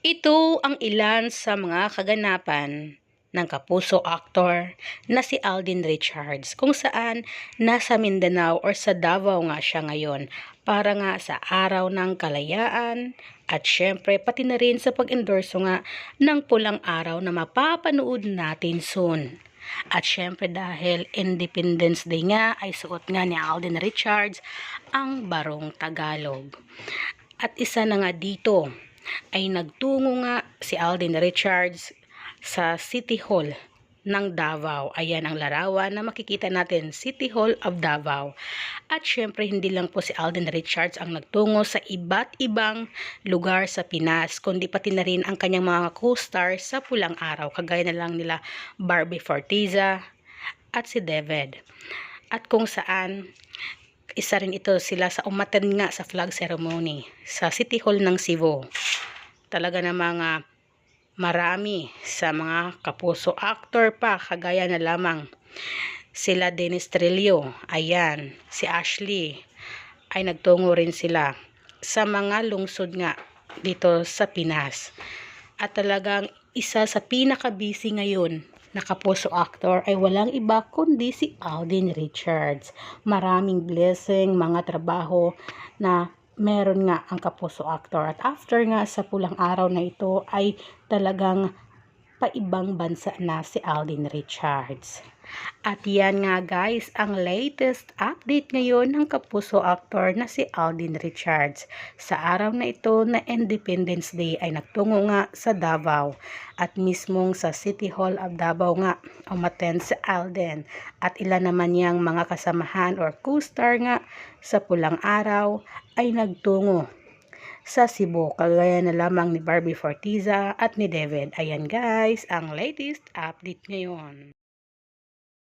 Ito ang ilan sa mga kaganapan ng kapuso aktor na si Alden Richards, kung saan nasa Mindanao or sa Davao nga siya ngayon para nga sa Araw ng Kalayaan at syempre pati na rin sa pag-endorso nga ng Pulang Araw na mapapanood natin soon. At syempre dahil Independence Day nga ay suot nga ni Alden Richards ang Barong Tagalog. At isa na nga dito ay nagtungo nga si Alden Richards sa City Hall ng Davao. Ayan ang larawan na makikita natin, City Hall of Davao. At syempre hindi lang po si Alden Richards ang nagtungo sa iba't ibang lugar sa Pinas, kundi pati na rin ang kanyang mga co-stars sa Pulang Araw, kagaya na lang nila Barbie Fortiza at si David. At kung saan isa rin ito sila sa umattend nga sa flag ceremony sa City Hall ng Cebu. Talaga na mga marami sa mga kapuso actor pa, kagaya na lamang sila Dennis Trillo, ayan, si Ashley, ay nagtungo rin sila sa mga lungsod nga dito sa Pinas. At talagang isa sa pinaka-busy ngayon na kapuso actor ay walang iba kundi si Alden Richards. Maraming blessing, mga trabaho na meron nga ang kapuso actor. At after nga sa Pulang Araw na ito ay talagang paibang bansa na si Alden Richards. At yan nga guys, ang latest update ngayon ng kapuso actor na si Alden Richards. Sa araw na ito na Independence Day ay nagtungo nga sa Davao at mismong sa City Hall of Davao nga umattend si Alden at ilan naman niyang mga kasamahan or co-star nga sa Pulang Araw ay nagtungo sa Cebu, kagaya na lamang ni Barbie Fortiza at ni David. Ayan guys, ang latest update ngayon.